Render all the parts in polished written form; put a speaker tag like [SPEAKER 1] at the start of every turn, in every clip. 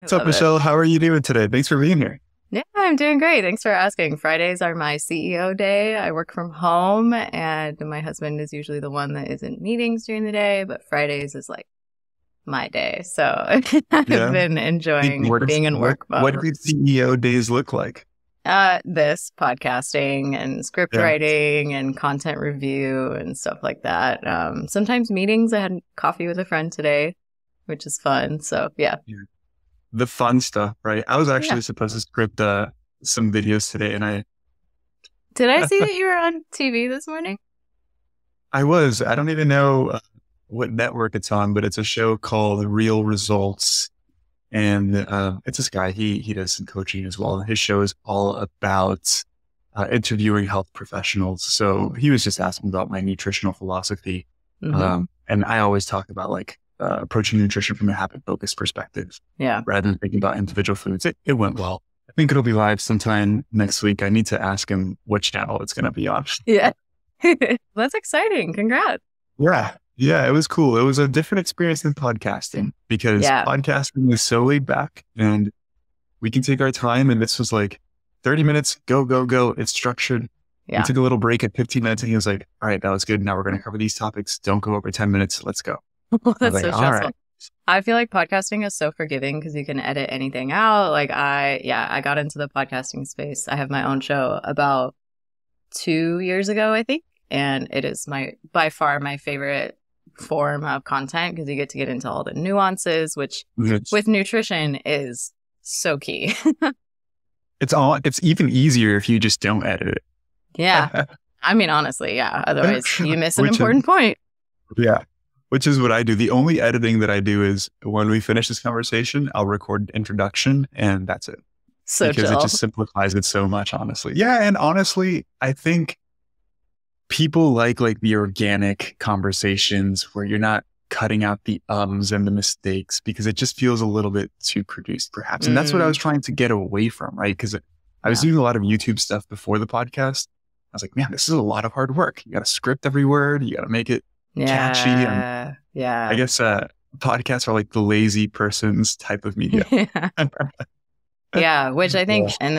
[SPEAKER 1] What's up,
[SPEAKER 2] Love it.
[SPEAKER 1] Michelle? How are you doing today? Thanks for being here.
[SPEAKER 2] Yeah, I'm doing great. Thanks for asking. Fridays are my CEO day. I work from home, and my husband is usually the one that is in meetings during the day, but Fridays is like my day. So I've
[SPEAKER 1] Yeah.
[SPEAKER 2] been enjoying being in
[SPEAKER 1] What
[SPEAKER 2] work
[SPEAKER 1] what
[SPEAKER 2] mode.
[SPEAKER 1] do CEO days look like?
[SPEAKER 2] This podcasting and script
[SPEAKER 1] Yeah.
[SPEAKER 2] writing and content review and stuff like that. Sometimes meetings. I had coffee with a friend today, which is fun. So yeah.
[SPEAKER 1] Yeah. The fun stuff, right? I was
[SPEAKER 2] Yeah.
[SPEAKER 1] actually supposed to script some videos today, and
[SPEAKER 2] Did I see that you were on TV this morning?
[SPEAKER 1] I don't even know what network it's on, but it's a show called Real Results, and it's this guy. He does some coaching as well. His show is all about interviewing health professionals. So he was just asking about my nutritional philosophy.
[SPEAKER 2] Mm-hmm.
[SPEAKER 1] And I always talk about approaching nutrition from a habit focused perspective
[SPEAKER 2] Yeah.
[SPEAKER 1] rather than thinking about individual foods. It went well. I think it'll be live sometime next week. I need to ask him which channel it's going to be on.
[SPEAKER 2] Yeah. That's exciting. Congrats.
[SPEAKER 1] Yeah. Yeah. It was cool. It was a different experience than podcasting because
[SPEAKER 2] Yeah.
[SPEAKER 1] podcasting is so laid back and we can take our time. And this was like 30 minutes, go, go, go. It's structured.
[SPEAKER 2] Yeah.
[SPEAKER 1] We took a little break at 15 minutes and he was like, all right, that was good. Now we're going to cover these topics. Don't go over 10 minutes. Let's go.
[SPEAKER 2] That's
[SPEAKER 1] like,
[SPEAKER 2] so
[SPEAKER 1] all
[SPEAKER 2] stressful.
[SPEAKER 1] right.
[SPEAKER 2] I feel like podcasting is so forgiving because you can edit anything out. I got into the podcasting space. I have my own show about 2 years ago, I think. And it is by far my favorite form of content because you get to get into all the nuances, which with nutrition is so key.
[SPEAKER 1] It's even easier if you just don't edit it.
[SPEAKER 2] Yeah. I mean, honestly, yeah. Otherwise you miss an
[SPEAKER 1] Which is-
[SPEAKER 2] important point.
[SPEAKER 1] Yeah. Which is what I do. The only editing that I do is when we finish this conversation, I'll record introduction and that's it.
[SPEAKER 2] So
[SPEAKER 1] Because
[SPEAKER 2] chill.
[SPEAKER 1] it just simplifies it so much, honestly. Yeah. And honestly, I think people like the organic conversations where you're not cutting out the ums and the mistakes because it just feels a little bit too produced perhaps. And that's what I was trying to get away from, right? Because I was doing a lot of YouTube stuff before the podcast. I was like, man, this is a lot of hard work. You got to script every word. You got to make it catchy. And I guess podcasts are like the lazy person's type of media.
[SPEAKER 2] Yeah, which I think, and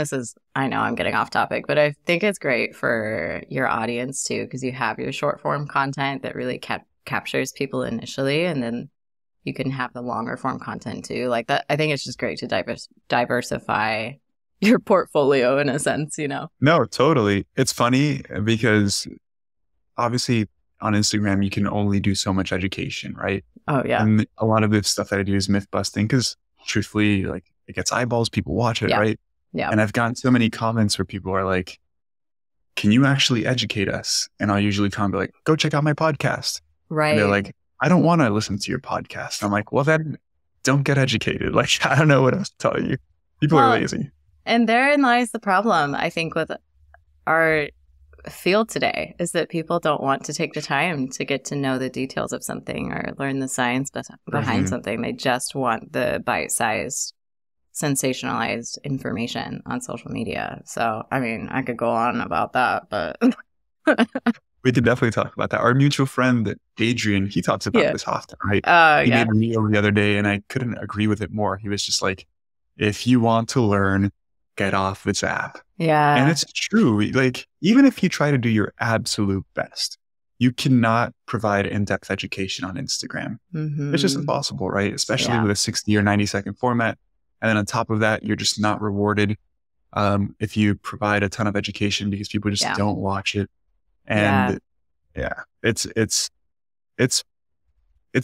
[SPEAKER 2] I know I'm getting off topic, but I think it's great for your audience too, because you have your short form content that really captures people initially, and then you can have the longer form content too. Like that, I think it's just great to diversify your portfolio in a sense, you know?
[SPEAKER 1] No, totally. It's funny because obviously on Instagram, you can only do so much education, right?
[SPEAKER 2] Oh, yeah.
[SPEAKER 1] And a lot of the stuff that I do is myth busting because truthfully, it gets eyeballs, people watch it, right?
[SPEAKER 2] Yeah.
[SPEAKER 1] And I've gotten so many comments where people are like, can you actually educate us? And I'll usually comment like, go check out my podcast.
[SPEAKER 2] Right.
[SPEAKER 1] And they're like, I don't want to listen to your podcast. I'm like, well, then don't get educated. Like, I don't know what else to tell you. People are lazy.
[SPEAKER 2] And therein lies the problem, I think, with our field today is that people don't want to take the time to get to know the details of something or learn the science behind something. They just want the bite-sized, sensationalized information on social media. So, I mean, I could go on about that, but...
[SPEAKER 1] We could definitely talk about that. Our mutual friend, Adrian, he talks about this often, right? He made a reel the other day and I couldn't agree with it more. He was just like, if you want to learn, get off this app.
[SPEAKER 2] Yeah.
[SPEAKER 1] And it's true. Like, even if you try to do your absolute best, you cannot provide in-depth education on Instagram.
[SPEAKER 2] Mm-hmm.
[SPEAKER 1] It's just impossible, right? Especially with a 60 or 90 second format. And then on top of that, you're just not rewarded if you provide a ton of education because people just don't watch it. And it's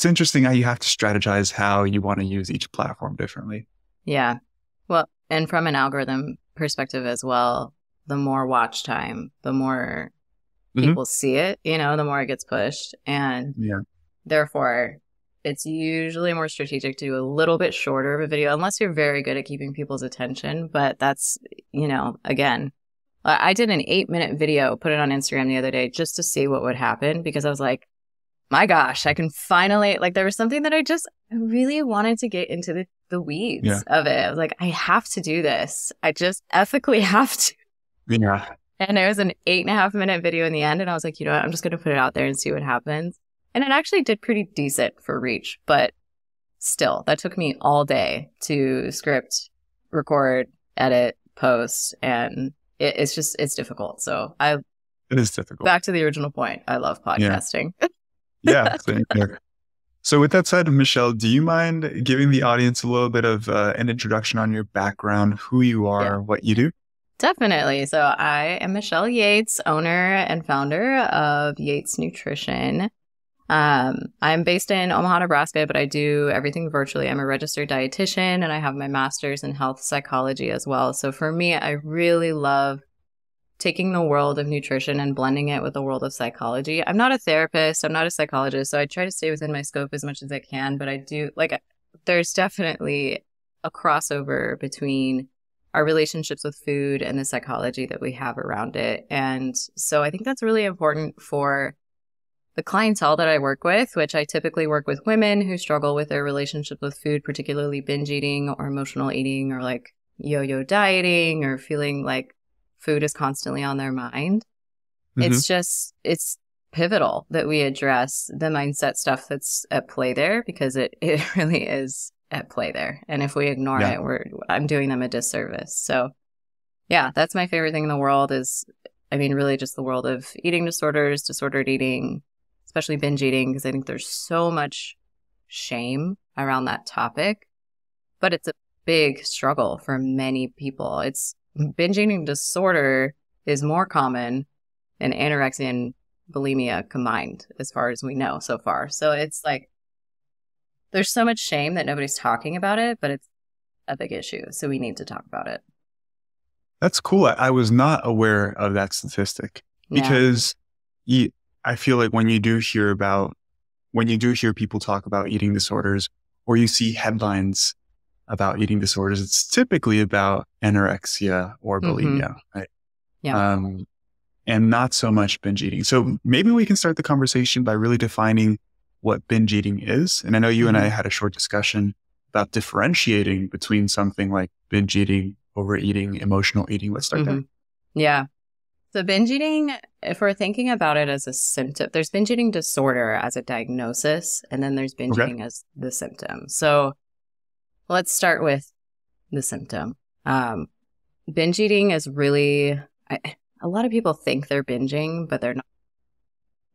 [SPEAKER 1] interesting how you have to strategize how you want to use each platform differently.
[SPEAKER 2] Yeah. Well, and from an algorithm perspective as well, the more watch time, the more people see it, you know, the more it gets pushed. And therefore, it's usually more strategic to do a little bit shorter of a video, unless you're very good at keeping people's attention. But that's, you know, again, I did an 8-minute video, put it on Instagram the other day just to see what would happen because I was like, my gosh, I can finally, there was something that I really wanted to get into the weeds of it. I was like, I have to do this. I just ethically have to.
[SPEAKER 1] Yeah.
[SPEAKER 2] And it was an 8.5-minute video in the end. And I was like, you know what? I'm just going to put it out there and see what happens. And it actually did pretty decent for reach. But still, that took me all day to script, record, edit, post, and it's difficult. So
[SPEAKER 1] it is difficult.
[SPEAKER 2] Back to the original point. I love podcasting.
[SPEAKER 1] Yeah, same here. So with that said, Michelle, do you mind giving the audience a little bit of an introduction on your background, who you are, what you do?
[SPEAKER 2] Definitely. So I am Michelle Yates, owner and founder of Yates Nutrition. I'm based in Omaha, Nebraska, but I do everything virtually. I'm a registered dietitian and I have my master's in health psychology as well. So for me, I really love taking the world of nutrition and blending it with the world of psychology. I'm not a therapist. I'm not a psychologist. So I try to stay within my scope as much as I can, but I do there's definitely a crossover between our relationships with food and the psychology that we have around it. And so I think that's really important for the clientele that I work with, which I typically work with women who struggle with their relationship with food, particularly binge eating or emotional eating or like yo-yo dieting or feeling like food is constantly on their mind. It's pivotal that we address the mindset stuff that's at play there, because it really is at play there. And if we ignore it, I'm doing them a disservice. So yeah, that's my favorite thing in the world really just the world of eating disorders, disordered eating, especially binge eating, because I think there's so much shame around that topic, but it's a big struggle for many people. Binge eating disorder is more common than anorexia and bulimia combined, as far as we know so far. So it's like, there's so much shame that nobody's talking about it, but it's a big issue. So we need to talk about it.
[SPEAKER 1] That's cool. I was not aware of that statistic because I feel like when you do hear people talk about eating disorders, or you see headlines about eating disorders, it's typically about anorexia or bulimia, right? Yeah. And not so much binge eating. So maybe we can start the conversation by really defining what binge eating is. And I know you and I had a short discussion about differentiating between something like binge eating, overeating, emotional eating. Let's start there.
[SPEAKER 2] Yeah. So binge eating, if we're thinking about it as a symptom, there's binge eating disorder as a diagnosis, and then there's binge eating as the symptom. So let's start with the symptom. Binge eating is really, a lot of people think they're binging, but they're not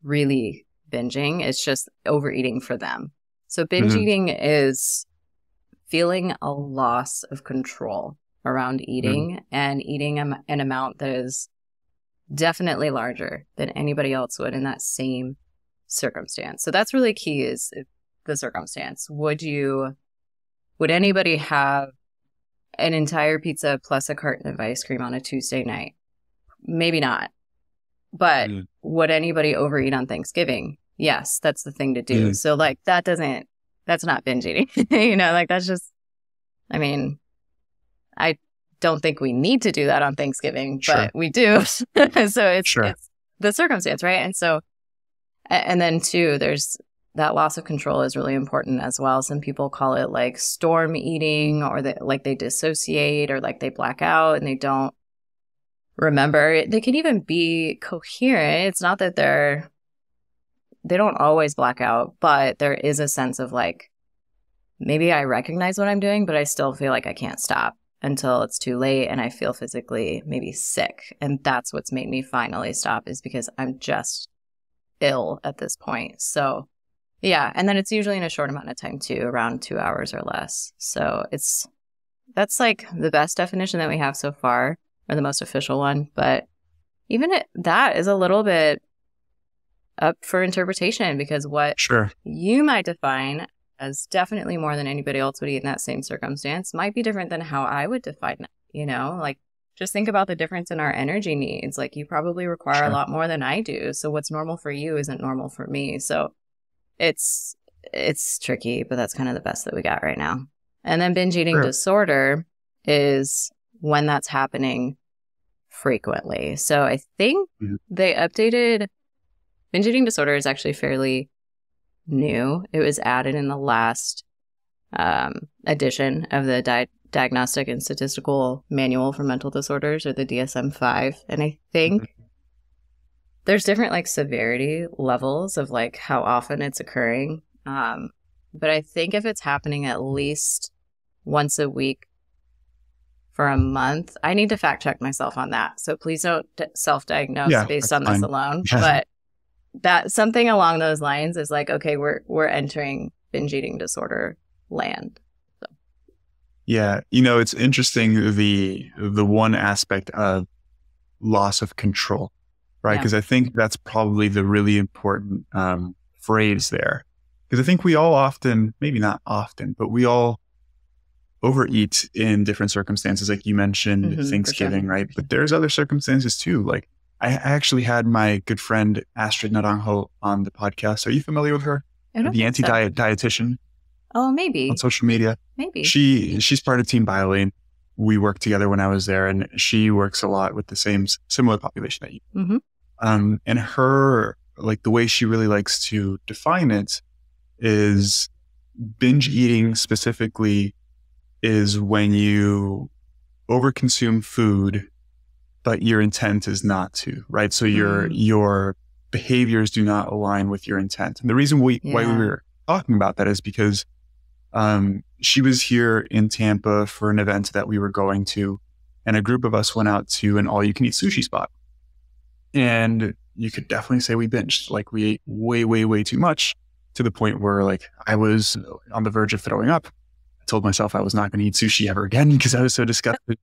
[SPEAKER 2] really binging. It's just overeating for them. So binge eating is feeling a loss of control around eating and eating an amount that is definitely larger than anybody else would in that same circumstance. So that's really key, is the circumstance. Would anybody have an entire pizza plus a carton of ice cream on a Tuesday night? Maybe not. But would anybody overeat on Thanksgiving? Yes, that's the thing to do. So like that's not binge eating. That's just, I don't think we need to do that on Thanksgiving, but we do. So it's the circumstance, right? And so, and then too, there's that loss of control is really important as well. Some people call it like storm eating, or they dissociate, or like they black out and they don't remember. They can even be coherent. It's not that they don't always black out, but there is a sense of like, maybe I recognize what I'm doing, but I still feel like I can't stop until it's too late and I feel physically maybe sick. And that's what's made me finally stop, is because I'm just ill at this point. So yeah. And then it's usually in a short amount of time too, around 2 hours or less. So that's like the best definition that we have so far, or the most official one. But even that is a little bit up for interpretation, because what you might define as definitely more than anybody else would eat in that same circumstance might be different than how I would define it. Like just think about the difference in our energy needs. Like you probably require a lot more than I do. So what's normal for you isn't normal for me. So it's tricky, but that's kind of the best that we got right now. And then binge eating disorder is when that's happening frequently. So I think they updated, binge eating disorder is actually fairly new. It was added in the last edition of the Diagnostic and Statistical Manual for Mental Disorders, or the DSM-5. And I think there's different like severity levels of like how often it's occurring. But I think if it's happening at least once a week for a month, I need to fact check myself on that. So please don't self-diagnose based on this alone. Yeah. But that something along those lines is like, okay, we're entering binge eating disorder land. So.
[SPEAKER 1] Yeah. It's interesting, the one aspect of loss of control, right? Because I think that's probably the really important phrase there. Because I think we all often, maybe not often, but we all overeat in different circumstances. Like you mentioned, Thanksgiving, right? But there's other circumstances too. Like I actually had my good friend Astrid Naranjo on the podcast. Are you familiar with her? The anti-diet dietitian.
[SPEAKER 2] Oh, maybe.
[SPEAKER 1] On social media.
[SPEAKER 2] Maybe.
[SPEAKER 1] She's part of Team BioLane. We worked together when I was there, and she works a lot with the similar population that you. And her, like, the way she really likes to define it is binge eating specifically is when you overconsume food, but your intent is not to, right? So your behaviors do not align with your intent. And the reason why we were talking about that is because she was here in Tampa for an event that we were going to, and a group of us went out to an all-you-can-eat sushi spot. And you could definitely say we binged. Like, we ate way, way, way too much, to the point where, like, I was on the verge of throwing up. I told myself I was not going to eat sushi ever again because I was so disgusted.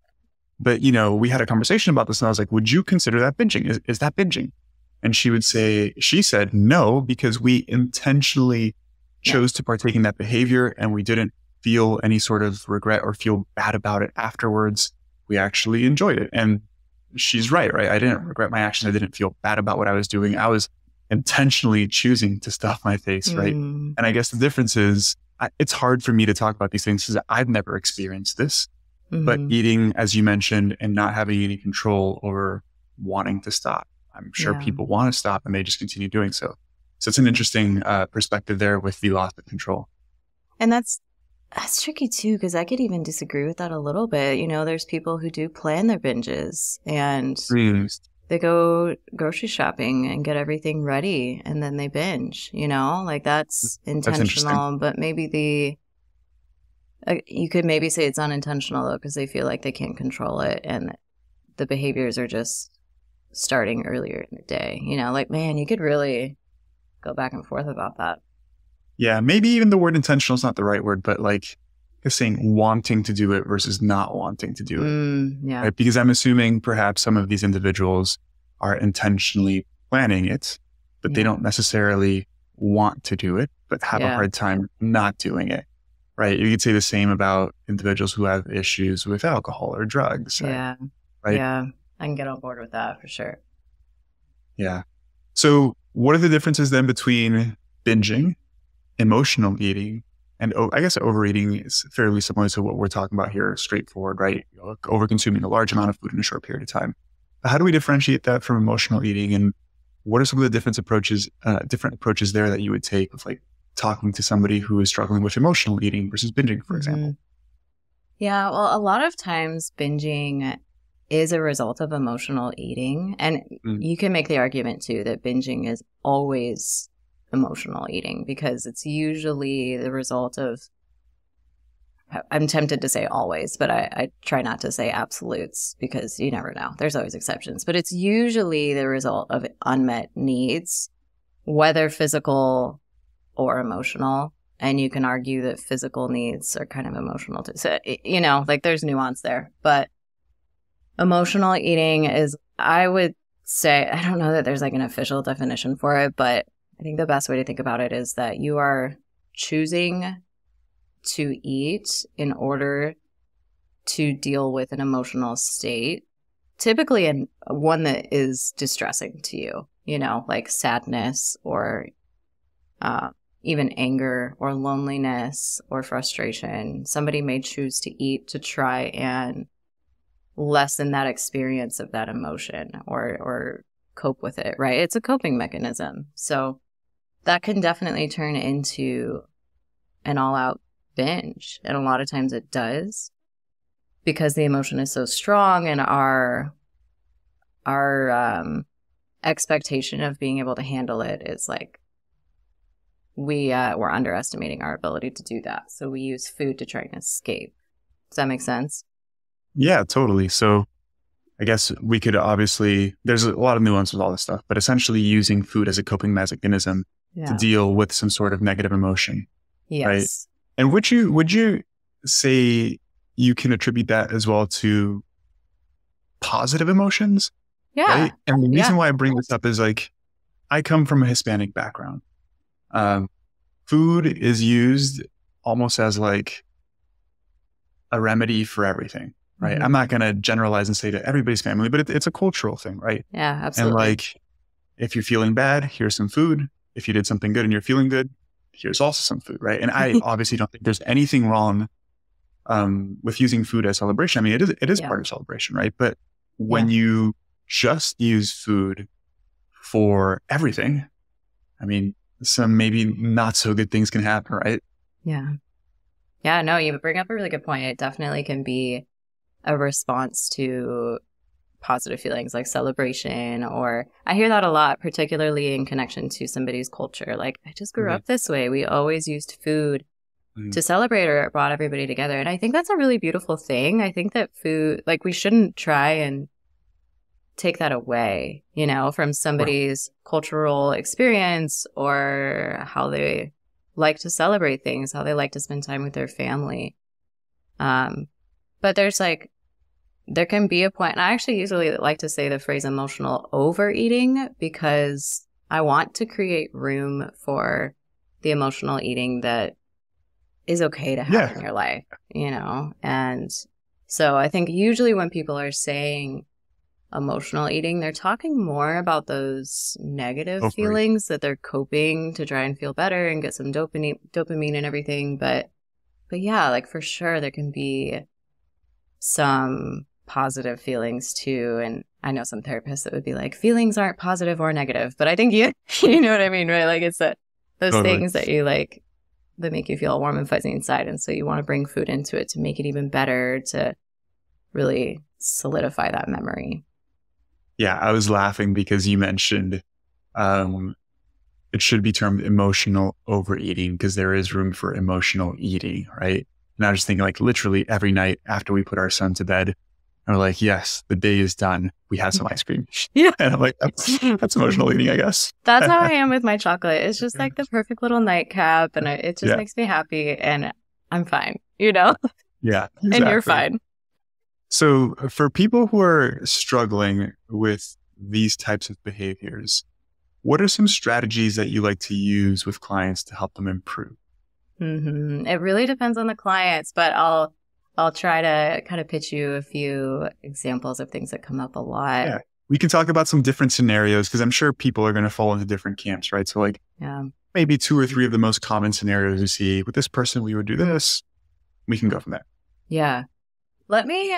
[SPEAKER 1] But, we had a conversation about this, and I was like, would you consider that binging? Is that binging? And she said no, because we intentionally chose to partake in that behavior, and we didn't feel any sort of regret or feel bad about it afterwards. We actually enjoyed it. And she's right? I didn't regret my actions. I didn't feel bad about what I was doing. I was intentionally choosing to stuff my face, right? And I guess the difference is it's hard for me to talk about these things because I've never experienced this. But eating, as you mentioned, and not having any control over wanting to stop. I'm sure people want to stop and they just continue doing so. So it's an interesting perspective there with the loss of control.
[SPEAKER 2] And that's tricky too, because I could even disagree with that a little bit. There's people who do plan their binges and they go grocery shopping and get everything ready and then they binge, like that's intentional, but maybe you could maybe say it's unintentional though, because they feel like they can't control it and the behaviors are just starting earlier in the day. Like, man, you could really go back and forth about that.
[SPEAKER 1] Yeah, maybe even the word intentional is not the right word, but like just saying wanting to do it versus not wanting to do it. Right? Because I'm assuming perhaps some of these individuals are intentionally planning it, but they don't necessarily want to do it, but have a hard time not doing it. Right? You could say the same about individuals who have issues with alcohol or drugs.
[SPEAKER 2] Yeah.
[SPEAKER 1] Right?
[SPEAKER 2] Yeah. I can get on board with that for sure.
[SPEAKER 1] Yeah. So what are the differences then between binging, emotional eating, and I guess overeating is fairly similar to what we're talking about here, straightforward, right? Over-consuming a large amount of food in a short period of time. But how do we differentiate that from emotional eating? And what are some of the different approaches there that you would take with like talking to somebody who is struggling with emotional eating versus binging, for example?
[SPEAKER 2] Yeah, well, a lot of times binging is a result of emotional eating. And you can make the argument too that binging is always emotional eating because it's usually the result of, I'm tempted to say always, but I try not to say absolutes because you never know. There's always exceptions. But it's usually the result of unmet needs, whether physical or emotional. And you can argue that physical needs are kind of emotional too. So, like there's nuance there. But emotional eating is, I would say, I don't know that there's like an official definition for it, but I think the best way to think about it is that you are choosing to eat in order to deal with an emotional state, typically one that is distressing to you, like sadness or even anger or loneliness or frustration. Somebody may choose to eat to try and lessen that experience of that emotion or cope with it, right? It's a coping mechanism. So that can definitely turn into an all-out binge. And a lot of times it does because the emotion is so strong and our expectation of being able to handle it is like we're underestimating our ability to do that. So we use food to try and escape. Does that make sense?
[SPEAKER 1] Yeah, totally. So I guess we could obviously, there's a lot of nuance with all this stuff, but essentially using food as a coping mechanism to deal with some sort of negative emotion.
[SPEAKER 2] Yes.
[SPEAKER 1] Right? And would you say you can attribute that as well to positive emotions?
[SPEAKER 2] Yeah.
[SPEAKER 1] Right? And the reason why I bring this up is like, I come from a Hispanic background. Food is used almost as like a remedy for everything, right? Mm-hmm. I'm not going to generalize and say to everybody's family, but it's a cultural thing, right?
[SPEAKER 2] Yeah, absolutely.
[SPEAKER 1] And like, if you're feeling bad, here's some food. If you did something good and you're feeling good, here's also some food, right? And I obviously don't think there's anything wrong with using food as celebration. I mean, it is part of celebration, right? But when you just use food for everything, I mean, some maybe not so good things can happen, right?
[SPEAKER 2] Yeah. Yeah, no, you bring up a really good point. It definitely can be a response to positive feelings like celebration, or I hear that a lot, particularly in connection to somebody's culture. Like, I just grew up this way. We always used food to celebrate, or it brought everybody together. And I think that's a really beautiful thing. I think that food, like, we shouldn't try and take that away, you know, from somebody's cultural experience or how they like to celebrate things, how they like to spend time with their family. But there can be a point, and I actually usually like to say the phrase emotional overeating, because I want to create room for the emotional eating that is okay to have in your life, you know? And so I think usually when people are saying emotional eating, they're talking more about those negative feelings that they're coping to try and feel better and get some dopamine and everything. But yeah, like for sure there can be some positive feelings too. And I know some therapists that would be like, feelings aren't positive or negative, but I think you know what I mean, right? Like it's those things that you like, that make you feel warm and fuzzy inside. And so you want to bring food into it to make it even better, to really solidify that memory.
[SPEAKER 1] Yeah, I was laughing because you mentioned it should be termed emotional overeating, because there is room for emotional eating, right? And I was just thinking, like, literally every night after we put our son to bed, and we're like, yes, the day is done. We had some ice cream.
[SPEAKER 2] Yeah.
[SPEAKER 1] And I'm like, that's emotional eating, I guess.
[SPEAKER 2] That's how I am with my chocolate. It's just like the perfect little nightcap, and it just makes me happy, and I'm fine, you know?
[SPEAKER 1] Yeah. Exactly.
[SPEAKER 2] And you're fine.
[SPEAKER 1] So for people who are struggling with these types of behaviors, what are some strategies that you like to use with clients to help them improve?
[SPEAKER 2] Mm-hmm. It really depends on the clients, but I'll try to kind of pitch you a few examples of things that come up a lot.
[SPEAKER 1] Yeah. We can talk about some different scenarios, because I'm sure people are going to fall into different camps, right? So like maybe 2 or 3 of the most common scenarios you see. With this person, we would do this. We can go from there.
[SPEAKER 2] Yeah. Let me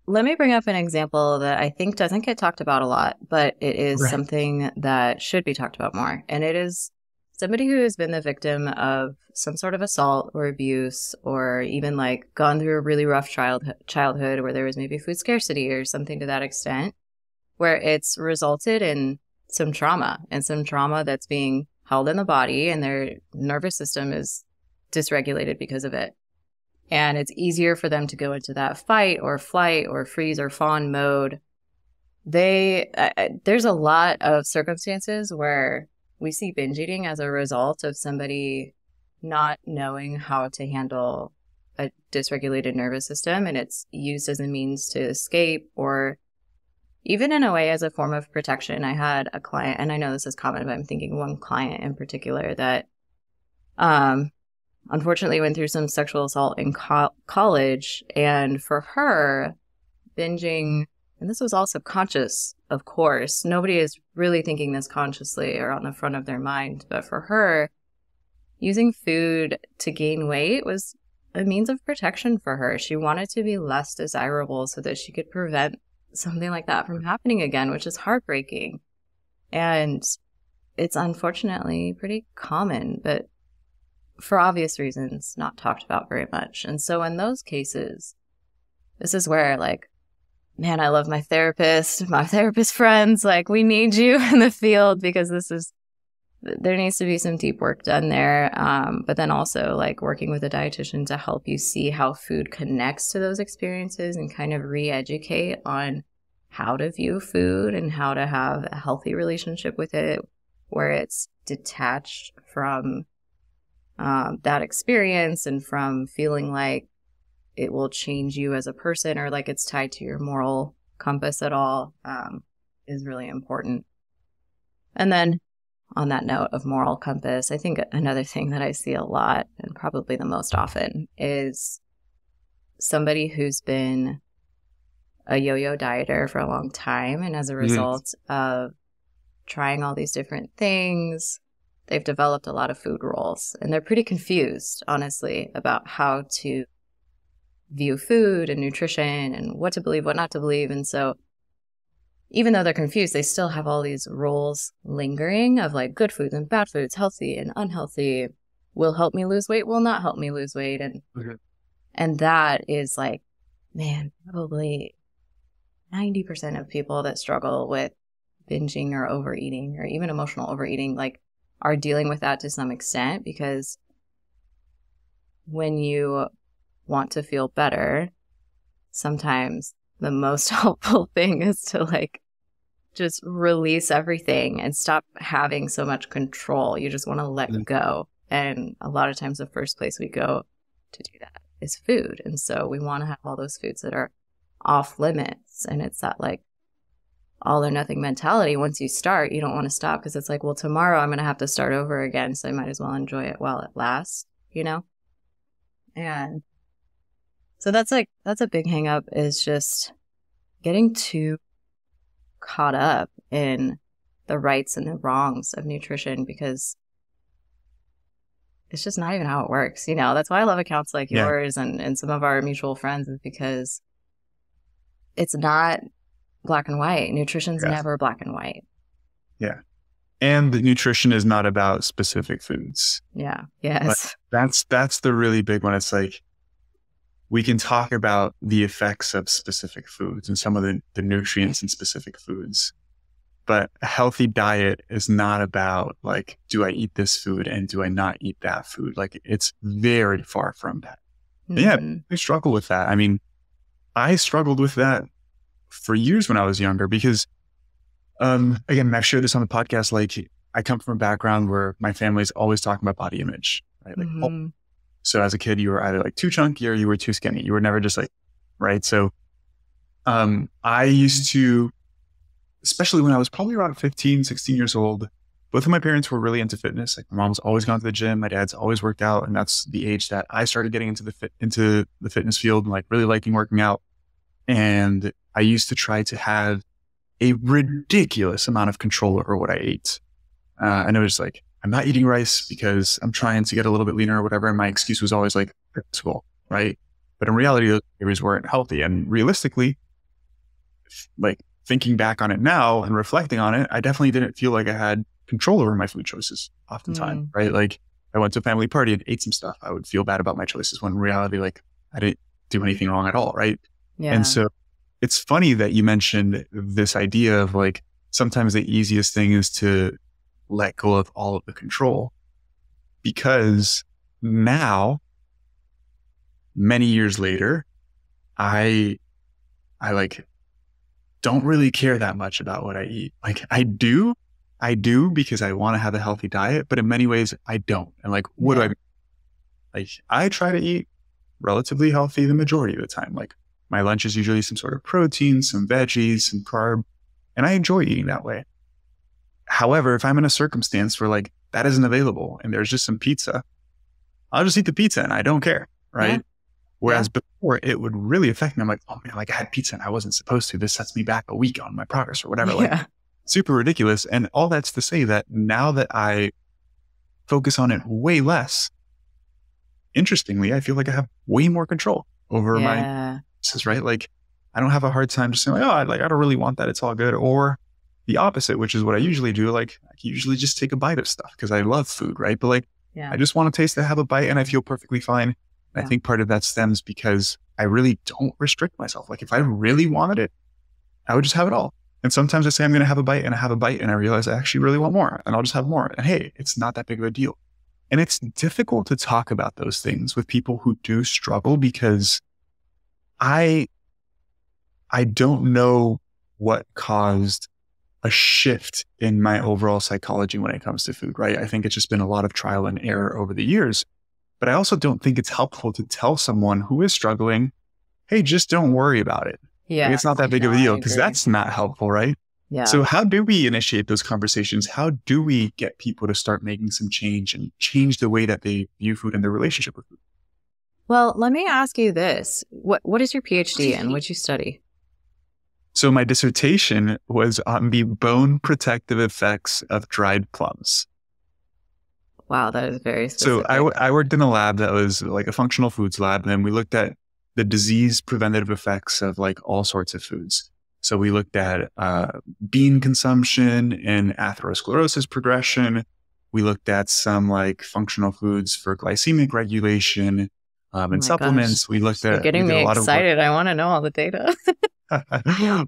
[SPEAKER 2] bring up an example that I think doesn't get talked about a lot, but it is something that should be talked about more. And it is somebody who has been the victim of some sort of assault or abuse, or even like gone through a really rough childhood where there was maybe food scarcity or something to that extent, where it's resulted in some trauma that's being held in the body, and their nervous system is dysregulated because of it. And it's easier for them to go into that fight or flight or freeze or fawn mode. There's a lot of circumstances where we see binge eating as a result of somebody not knowing how to handle a dysregulated nervous system, and it's used as a means to escape, or even in a way as a form of protection. I had a client, and I know this is common, but I'm thinking one client in particular that unfortunately went through some sexual assault in college. And for her, binging, and this was all subconscious, of course, nobody is really thinking this consciously or on the front of their mind, but for her, using food to gain weight was a means of protection for her. She wanted to be less desirable so that she could prevent something like that from happening again, which is heartbreaking. And it's unfortunately pretty common, but for obvious reasons, not talked about very much. And so in those cases, this is where, like, man, I love my therapist friends. Like, we need you in the field, because this there needs to be some deep work done there. But then also like working with a dietitian to help you see how food connects to those experiences and kind of re-educate on how to view food and how to have a healthy relationship with it, where it's detached from that experience and from feeling like it will change you as a person or like it's tied to your moral compass at all, is really important. And then on that note of moral compass, I think another thing that I see a lot and probably the most often is somebody who's been a yo-yo dieter for a long time. And as a result of trying all these different things, they've developed a lot of food rules. And they're pretty confused, honestly, about how to view food and nutrition and what to believe, what not to believe. And so even though they're confused, they still have all these rules lingering of like good foods and bad foods, healthy and unhealthy, will help me lose weight, will not help me lose weight. And that is like, man, probably 90% of people that struggle with binging or overeating or even emotional overeating, like are dealing with that to some extent, because when you want to feel better, sometimes the most helpful thing is to like just release everything and stop having so much control. You just want to let go. And a lot of times the first place we go to do that is food. And so we want to have all those foods that are off limits. And it's that like all or nothing mentality. Once you start, you don't want to stop because it's like, well, tomorrow I'm going to have to start over again. So I might as well enjoy it while it lasts, you know? And so that's a big hang up, is just getting too caught up in the rights and the wrongs of nutrition, because it's just not even how it works. You know, that's why I love accounts like yours and some of our mutual friends, is because it's not black and white. Nutrition's never black and white.
[SPEAKER 1] Yeah. And the nutrition is not about specific foods.
[SPEAKER 2] Yeah. Yes.
[SPEAKER 1] But that's the really big one. It's like, we can talk about the effects of specific foods and some of the nutrients in specific foods, but a healthy diet is not about like, do I eat this food and do I not eat that food? Like, it's very far from that. Yeah, I struggle with that. I mean, I struggled with that for years when I was younger because, again, I've shared this on the podcast, like I come from a background where my family's always talking about body image, right? Like, so as a kid, you were either like too chunky or you were too skinny. You were never just like, right? So I used to, especially when I was probably around 15, 16 years old, both of my parents were really into fitness. Like my mom's always gone to the gym. My dad's always worked out. And that's the age that I started getting into the fitness field and like really liking working out. And I used to try to have a ridiculous amount of control over what I ate. And it was like, I'm not eating rice because I'm trying to get a little bit leaner or whatever. And my excuse was always like, school, right? But in reality, those areas weren't healthy. And realistically, like thinking back on it now and reflecting on it, I definitely didn't feel like I had control over my food choices oftentimes, right? Like I went to a family party and ate some stuff. I would feel bad about my choices when in reality, like I didn't do anything wrong at all, right? Yeah. And so it's funny that you mentioned this idea of like, sometimes the easiest thing is to let go of all of the control, because now, many years later, I like don't really care that much about what I eat. Like I do because I want to have a healthy diet, but in many ways I don't. And like, what do I, like, I try to eat relatively healthy the majority of the time. Like my lunch is usually some sort of protein, some veggies, some carb, and I enjoy eating that way. However, if I'm in a circumstance where like that isn't available and there's just some pizza, I'll just eat the pizza and I don't care, right? Yeah. Whereas before it would really affect me. I'm like, oh man, like I had pizza and I wasn't supposed to. This sets me back a week on my progress or whatever. Like super ridiculous. And all that's to say that now that I focus on it way less, interestingly, I feel like I have way more control over my choices, right? Like I don't have a hard time just saying like, oh, I don't really want that. It's all good. Or the opposite, which is what I usually do. Like I usually just take a bite of stuff because I love food, right? But like, I just want to taste it, have a bite, and I feel perfectly fine. And I think part of that stems because I really don't restrict myself. Like if I really wanted it, I would just have it all. And sometimes I say I'm going to have a bite, and I have a bite and I realize I actually really want more, and I'll just have more. And hey, it's not that big of a deal. And it's difficult to talk about those things with people who do struggle, because I don't know what caused a shift in my overall psychology when it comes to food, right? I think it's just been a lot of trial and error over the years. But I also don't think it's helpful to tell someone who is struggling, hey, just don't worry about it.
[SPEAKER 2] Yeah.
[SPEAKER 1] Like, it's not that big of a deal, because that's not helpful, right?
[SPEAKER 2] Yeah.
[SPEAKER 1] So how do we initiate those conversations? How do we get people to start making some change and change the way that they view food and their relationship with food?
[SPEAKER 2] Well, let me ask you this. What is your PhD in? What did you study?
[SPEAKER 1] So my dissertation was on the bone protective effects of dried plums.
[SPEAKER 2] Wow, that is very specific.
[SPEAKER 1] So I worked in a lab that was like a functional foods lab, and we looked at the disease preventative effects of like all sorts of foods. So we looked at bean consumption and atherosclerosis progression. We looked at some like functional foods for glycemic regulation and supplements.
[SPEAKER 2] Gosh.
[SPEAKER 1] We looked at—
[SPEAKER 2] You're getting me excited. I want to know all the data.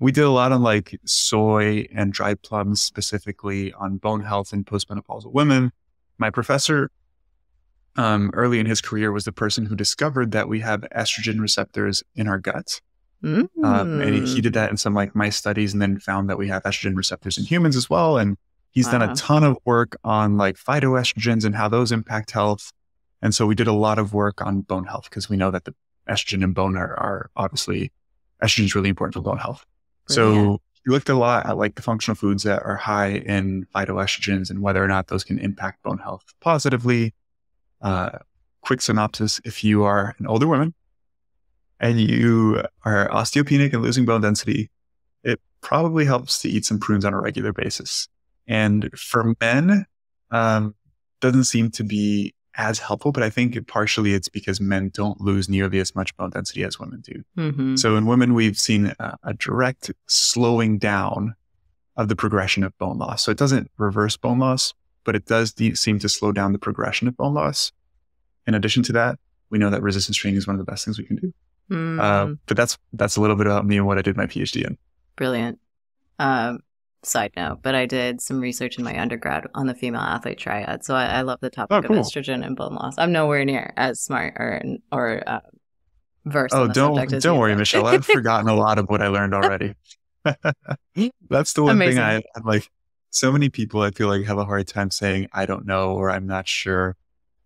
[SPEAKER 1] We did a lot on like soy and dried plums, specifically on bone health in postmenopausal women. My professor, early in his career, was the person who discovered that we have estrogen receptors in our gut. And he did that in some like mice studies, and then found that we have estrogen receptors in humans as well. And he's done a ton of work on like phytoestrogens and how those impact health. And so we did a lot of work on bone health, because we know that the estrogen and bone are obviously— estrogen is really important for bone health. Brilliant. So we looked a lot at like the functional foods that are high in phytoestrogens and whether or not those can impact bone health positively. Quick synopsis: if you are an older woman and you are osteopenic and losing bone density, it probably helps to eat some prunes on a regular basis. And for men, doesn't seem to be as helpful, but I think partially it's because men don't lose nearly as much bone density as women do. Mm-hmm. So in women, we've seen a direct slowing down of the progression of bone loss. So it doesn't reverse bone loss, but it does seem to slow down the progression of bone loss. In addition to that, we know that resistance training is one of the best things we can do. But that's a little bit about me and what I did my PhD in.
[SPEAKER 2] Brilliant. Side note, but I did some research in my undergrad on the female athlete triad. So I love the topic of estrogen and bone loss. I'm nowhere near as smart or versed on the subject as
[SPEAKER 1] don't worry, Michelle. I've forgotten a lot of what I learned already. That's the one thing I'm like, so many people I feel like have a hard time saying, I don't know, or I'm not sure.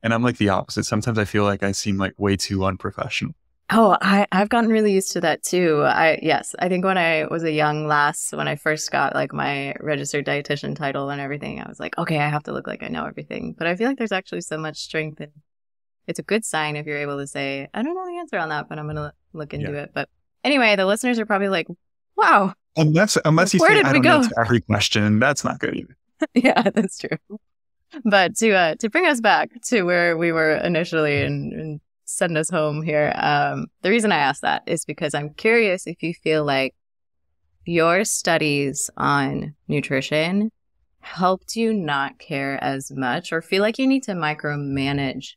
[SPEAKER 1] And I'm like the opposite. Sometimes I feel like I seem like way too unprofessional.
[SPEAKER 2] Oh, I've gotten really used to that too. I think when I was a young lass, when I first got like my registered dietitian title and everything, I was like, okay, I have to look like I know everything. But I feel like there's actually so much strength, and it's a good sign if you're able to say, I don't know the answer on that, but I'm going to look into it. But anyway, the listeners are probably like, wow.
[SPEAKER 1] Unless you say, I don't know to every question, that's not good either.
[SPEAKER 2] Yeah, that's true. But to bring us back to where we were initially and send us home here. The reason I asked that is because I'm curious if you feel like your studies on nutrition helped you not care as much or feel like you need to micromanage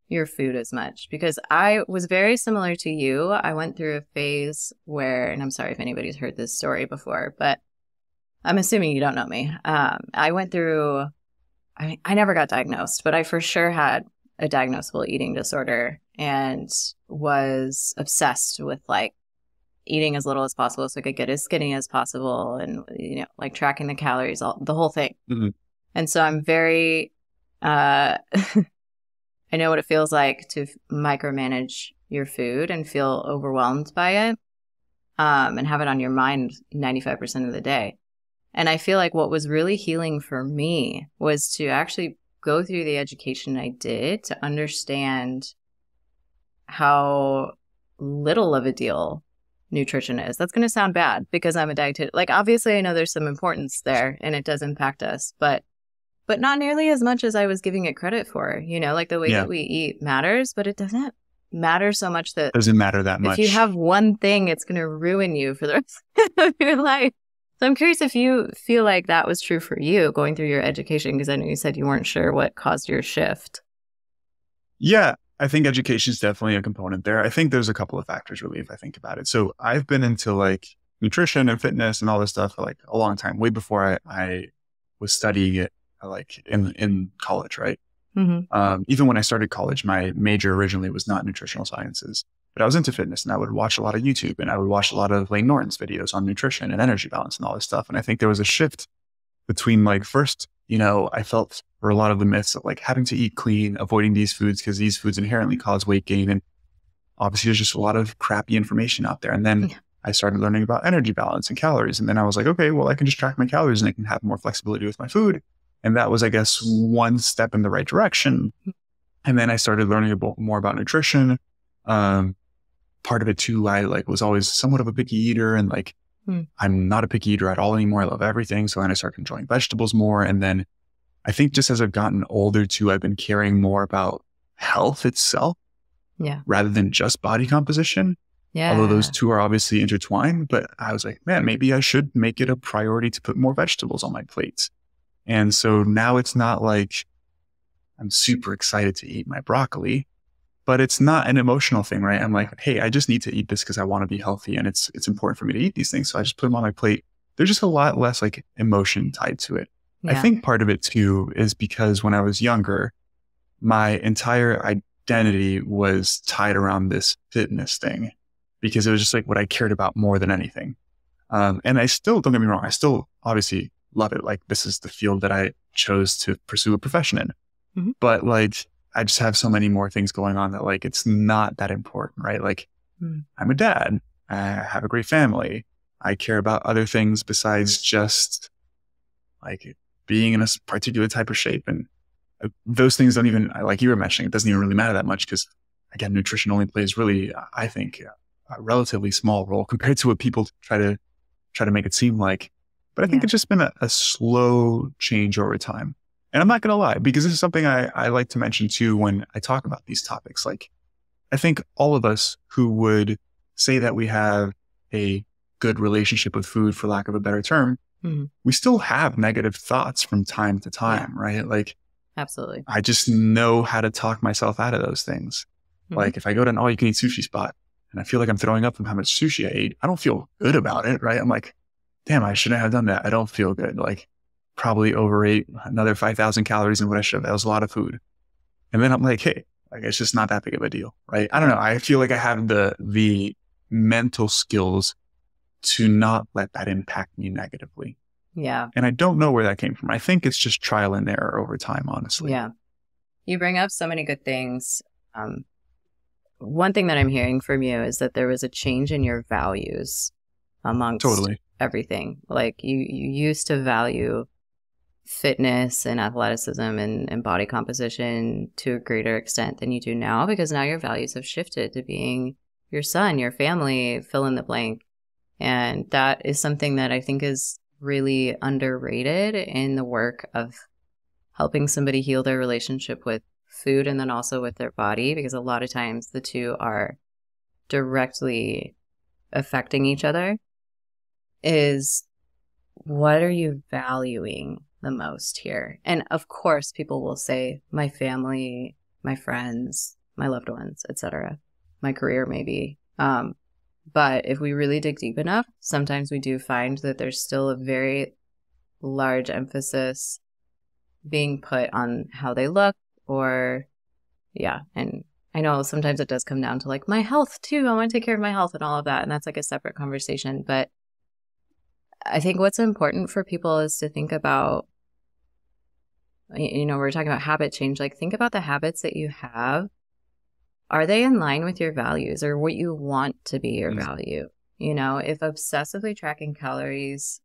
[SPEAKER 2] your food as much. Because I was very similar to you. I went through a phase where, and I'm sorry if anybody's heard this story before, but I'm assuming you don't know me. I went through, I never got diagnosed, but I for sure had a diagnosable eating disorder and was obsessed with like eating as little as possible so I could get as skinny as possible, and like tracking the calories, the whole thing. Mm-hmm. And so I'm very I know what it feels like to micromanage your food and feel overwhelmed by it, and have it on your mind 95% of the day. And I feel like what was really healing for me was to actually go through the education I did to understand how little of a deal nutrition is. That's going to sound bad because I'm a dietitian. Like, obviously I know there's some importance there and it does impact us, but not nearly as much as I was giving it credit for. Like the way that we eat matters, but it doesn't matter so much that
[SPEAKER 1] doesn't matter that much.
[SPEAKER 2] If you have one thing, it's going to ruin you for the rest of your life. So I'm curious if you feel like that was true for you going through your education, because I know you said you weren't sure what caused your shift.
[SPEAKER 1] Yeah, I think education is definitely a component there. I think there's a couple of factors really, if I think about it. So I've been into like nutrition and fitness and all this stuff for like a long time, way before I was studying it like in college, right? Even when I started college, my major originally was not nutritional sciences, but I was into fitness and I would watch a lot of YouTube and I would watch a lot of Layne Norton's videos on nutrition and energy balance and all this stuff. And I think there was a shift between like first, I felt for a lot of the myths of like having to eat clean, avoiding these foods because these foods inherently cause weight gain. And obviously there's just a lot of crappy information out there. And then I started learning about energy balance and calories. And then I was like, okay, well, I can just track my calories and I can have more flexibility with my food. And that was, I guess, one step in the right direction. And then I started learning more about nutrition. Part of it too, I like was always somewhat of a picky eater and like, I'm not a picky eater at all anymore. I love everything. So then I started enjoying vegetables more. And then I think just as I've gotten older too, I've been caring more about health itself rather than just body composition. Although those two are obviously intertwined, but I was like, man, maybe I should make it a priority to put more vegetables on my plate. And so now it's not like I'm super excited to eat my broccoli, but it's not an emotional thing, right? I'm like, hey, I just need to eat this because I want to be healthy and it's important for me to eat these things. So I just put them on my plate. There's just a lot less like emotion tied to it. I think part of it too is because when I was younger, my entire identity was tied around this fitness thing because it was just like what I cared about more than anything. And I still, don't get me wrong, I still obviously love it. Like this is the field that I chose to pursue a profession in. But like, I just have so many more things going on that like, it's not that important, right? Like I'm a dad, I have a great family. I care about other things besides just like being in a particular type of shape. And those things don't even, like you were mentioning, it doesn't even really matter that much because again, nutrition only plays really, I think, a relatively small role compared to what people try to make it seem like. But I think it's just been a slow change over time. And I'm not going to lie, because this is something I like to mention too when I talk about these topics. Like, I think all of us who would say that we have a good relationship with food, for lack of a better term, we still have negative thoughts from time to time, right? Like,
[SPEAKER 2] absolutely.
[SPEAKER 1] I just know how to talk myself out of those things. Like if I go to an all-you-can-eat sushi spot and I feel like I'm throwing up from how much sushi I ate, I don't feel good about it, right? I'm like, damn, I shouldn't have done that. I don't feel good. Like probably overate another 5,000 calories in what I should have. That was a lot of food. And then I'm like, hey, like it's just not that big of a deal, right? I don't know. I feel like I have the mental skills to not let that impact me negatively.
[SPEAKER 2] Yeah.
[SPEAKER 1] And I don't know where that came from. I think it's just trial and error over time, honestly.
[SPEAKER 2] Yeah. You bring up so many good things. One thing that I'm hearing from you is that there was a change in your values amongst everything. Like you used to value fitness and athleticism and body composition to a greater extent than you do now, because now your values have shifted to being your son, your family, fill in the blank. And that is something that I think is really underrated in the work of helping somebody heal their relationship with food and then also with their body, because a lot of times the two are directly affecting each other. Is what are you valuing the most here? And of course, people will say my family, my friends, my loved ones, etc., my career maybe. But if we really dig deep enough, sometimes we do find that there's still a very large emphasis being put on how they look or, and I know sometimes it does come down to like my health too. I want to take care of my health and all of that. And that's like a separate conversation. But I think what's important for people is to think about, we're talking about habit change. Like think about the habits that you have. Are they in line with your values or what you want to be your value? If obsessively tracking calories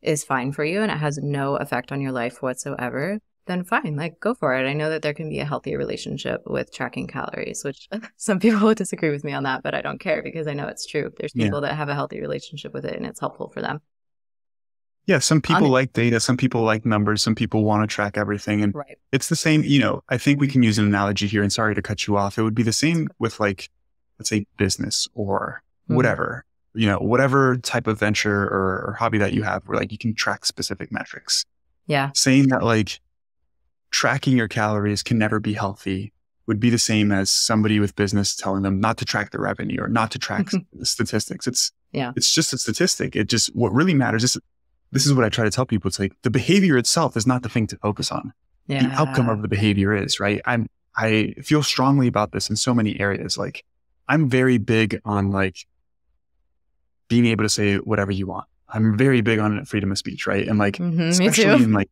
[SPEAKER 2] is fine for you and it has no effect on your life whatsoever, then fine, like go for it. I know that there can be a healthy relationship with tracking calories, which some people will disagree with me on that, but I don't care because I know it's true. There's people that have a healthy relationship with it and it's helpful for them.
[SPEAKER 1] Yeah, some people like data, some people like numbers, some people want to track everything. And it's the same, I think we can use an analogy here, and sorry to cut you off. It would be the same with like, let's say business or whatever, whatever type of venture or hobby that you have where like you can track specific metrics.
[SPEAKER 2] Yeah.
[SPEAKER 1] Saying that like tracking your calories can never be healthy would be the same as somebody with business telling them not to track the revenue or not to track the statistics.
[SPEAKER 2] Yeah.
[SPEAKER 1] It's just a statistic. What really matters is, this is what I try to tell people. It's like the behavior itself is not the thing to focus on.
[SPEAKER 2] Yeah.
[SPEAKER 1] The outcome of the behavior is, right? I feel strongly about this in so many areas. Like, I'm very big on like being able to say whatever you want. I'm very big on freedom of speech, right? And like, especially in like,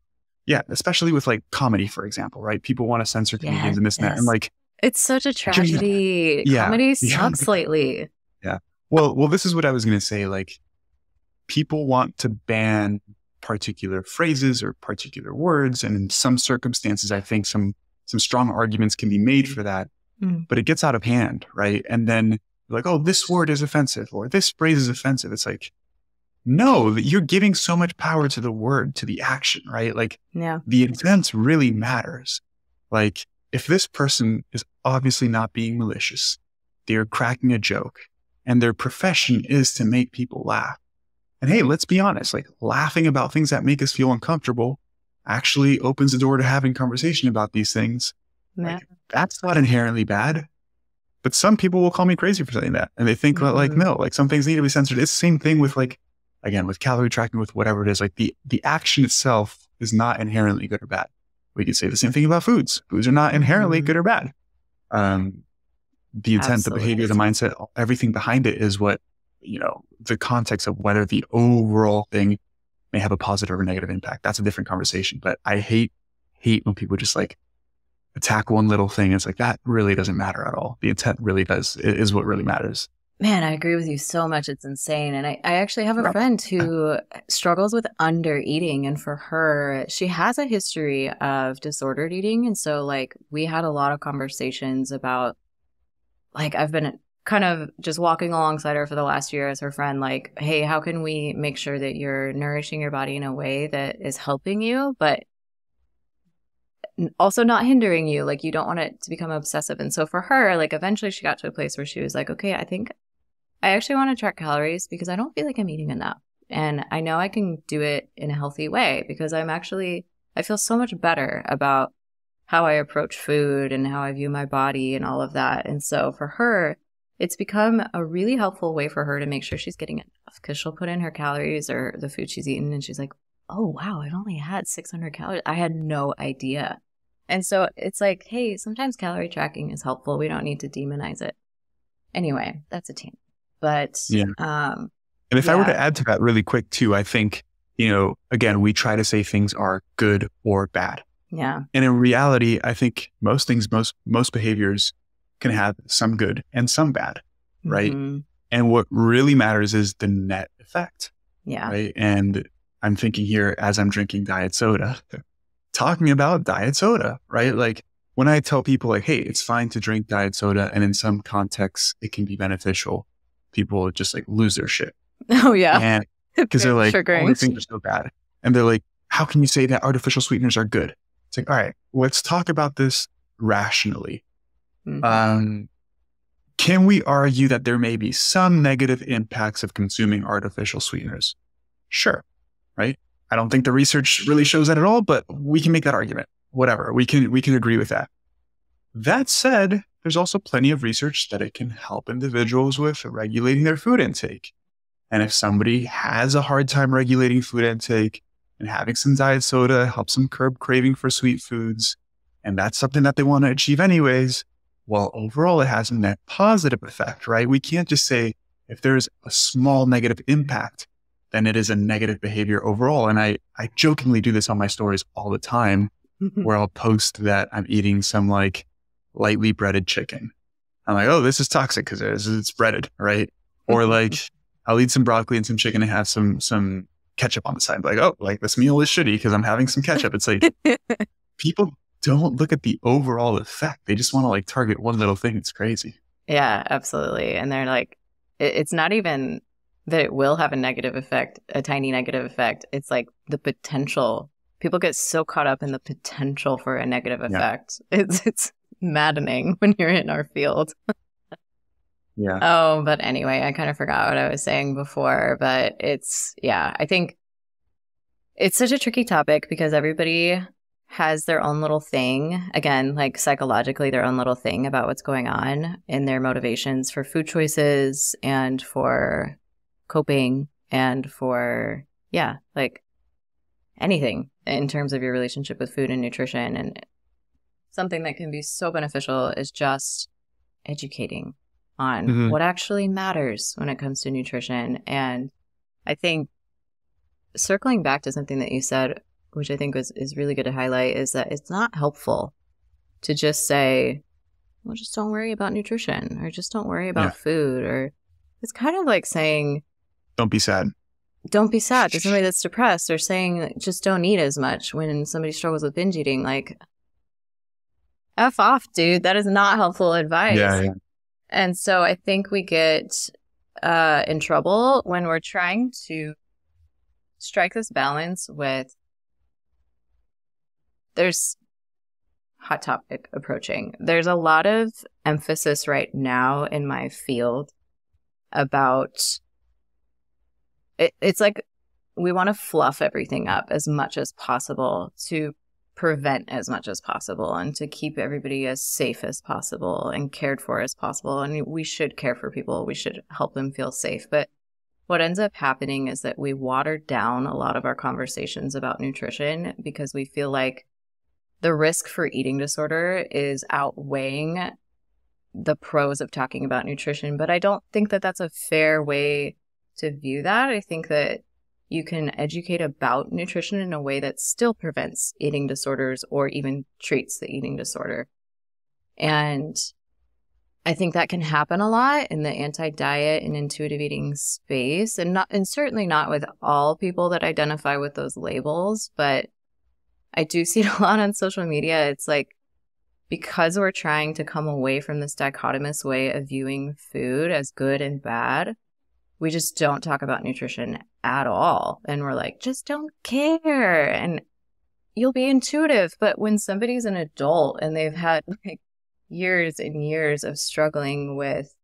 [SPEAKER 1] especially with like comedy, for example, right? People want to censor comedians and this and that. And like,
[SPEAKER 2] it's such a tragedy. Comedy sucks lately.
[SPEAKER 1] Yeah. Well, this is what I was going to say. Like, people want to ban particular phrases or particular words. And in some circumstances, I think some strong arguments can be made for that, but it gets out of hand, right? And then like, oh, this word is offensive or this phrase is offensive. It's like, no, you're giving so much power to the word, to the action, right? Like, the intent really matters. Like, if this person is obviously not being malicious, they're cracking a joke, and their profession is to make people laugh. And hey, let's be honest, like, laughing about things that make us feel uncomfortable actually opens the door to having conversation about these things. Like, that's not inherently bad. But some people will call me crazy for saying that. And they think like, no, like some things need to be censored. It's the same thing with like, again, with calorie tracking, with whatever it is, like the action itself is not inherently good or bad. We could say the same thing about foods. Foods are not inherently good or bad. The intent, the behavior, the mindset, everything behind it is what, the context of whether the overall thing may have a positive or negative impact. That's a different conversation. But I hate when people just like attack one little thing. It's like, that really doesn't matter at all. The intent really is what really matters.
[SPEAKER 2] Man, I agree with you so much. It's insane. And I actually have a friend who struggles with under eating. And for her, she has a history of disordered eating. And so like, we had a lot of conversations about, like, I've been kind of just walking alongside her for the last year as her friend, like, hey, how can we make sure that you're nourishing your body in a way that is helping you, but also not hindering you? Like, you don't want it to become obsessive. And so for her, like, eventually she got to a place where she was like, okay, I think I actually want to track calories because I don't feel like I'm eating enough. And I know I can do it in a healthy way because I feel so much better about how I approach food and how I view my body and all of that. And so for her, it's become a really helpful way for her to make sure she's getting enough, because she'll put in her calories or the food she's eaten and she's like, oh, wow, I've only had 600 calories. I had no idea. And so it's like, hey, sometimes calorie tracking is helpful. We don't need to demonize it. Anyway, that's a tangent. But
[SPEAKER 1] and if I were to add to that really quick too, I think, again, we try to say things are good or bad.
[SPEAKER 2] Yeah.
[SPEAKER 1] And in reality, I think most things, most behaviors can have some good and some bad, right? Mm-hmm. And what really matters is the net effect.
[SPEAKER 2] Yeah.
[SPEAKER 1] Right. And I'm thinking here as I'm drinking diet soda, talking about diet soda, right? Like, when I tell people like, hey, it's fine to drink diet soda, and in some contexts it can be beneficial, people just like lose their shit.
[SPEAKER 2] Oh yeah.
[SPEAKER 1] And because they're like, all the things are so bad. And they're like, how can you say that artificial sweeteners are good? It's like, all right, let's talk about this rationally. Mm-hmm. Can we argue that there may be some negative impacts of consuming artificial sweeteners? Sure. Right. I don't think the research really shows that at all, but we can make that argument. Whatever. We can agree with that. That said, there's also plenty of research that it can help individuals with regulating their food intake. And if somebody has a hard time regulating food intake, and having some diet soda helps them curb craving for sweet foods, and that's something that they want to achieve anyways, well, overall, it has a net positive effect, right? We can't just say if there's a small negative impact, then it is a negative behavior overall. And I jokingly do this on my stories all the time, where I'll post that I'm eating some like lightly breaded chicken. I'm like, oh, this is toxic because it's breaded, right? Or like, I'll eat some broccoli and some chicken and have some ketchup on the side. Like, oh, like this meal is shitty because I'm having some ketchup. It's like, people don't look at the overall effect. They just want to like target one little thing. It's crazy.
[SPEAKER 2] Yeah, absolutely. And they're like, it's not even that it will have a negative effect, a tiny negative effect. It's like the potential. People get so caught up in the potential for a negative effect. Yeah. It's maddening when you're in our field.
[SPEAKER 1] Yeah.
[SPEAKER 2] Oh, but anyway, I kind of forgot what I was saying before, but I think it's such a tricky topic because everybody has their own little thing, again, like psychologically, their own little thing about what's going on in their motivations for food choices and for coping and for, like anything in terms of your relationship with food and nutrition. And something that can be so beneficial is just educating on what actually matters when it comes to nutrition. And I think circling back to something that you said, which I think is really good to highlight, is that it's not helpful to just say, well, just don't worry about nutrition, or just don't worry about food. Or it's kind of like saying,
[SPEAKER 1] don't be sad.
[SPEAKER 2] Don't be sad to somebody that's depressed, or saying just don't eat as much when somebody struggles with binge eating. Like, F off, dude. That is not helpful advice.
[SPEAKER 1] Yeah.
[SPEAKER 2] And so I think we get in trouble when we're trying to strike this balance with, there's hot topic approaching. There's a lot of emphasis right now in my field about, it's like we want to fluff everything up as much as possible to prevent as much as possible and to keep everybody as safe as possible and cared for as possible. And we should care for people. We should help them feel safe. But what ends up happening is that we water down a lot of our conversations about nutrition because we feel like the risk for eating disorder is outweighing the pros of talking about nutrition. But I don't think that that's a fair way to view that. I think that you can educate about nutrition in a way that still prevents eating disorders or even treats the eating disorder. And I think that can happen a lot in the anti-diet and intuitive eating space, and certainly not with all people that identify with those labels, but I do see it a lot on social media. It's like, because we're trying to come away from this dichotomous way of viewing food as good and bad, we just don't talk about nutrition at all. And we're like, just don't care and you'll be intuitive. But when somebody's an adult and they've had like years and years of struggling with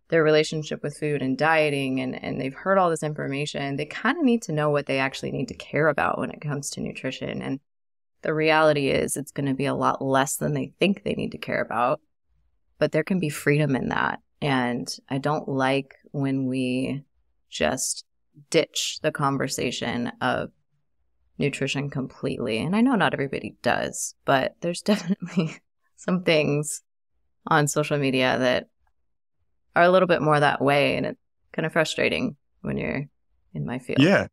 [SPEAKER 2] their relationship with food and dieting, and they've heard all this information, they kind of need to know what they actually need to care about when it comes to nutrition. And the reality is it's going to be a lot less than they think they need to care about, but there can be freedom in that. And I don't like when we just ditch the conversation of nutrition completely. And I know not everybody does, but there's definitely some things on social media that are a little bit more that way. And it's kind of frustrating when you're in my field.
[SPEAKER 1] Yeah.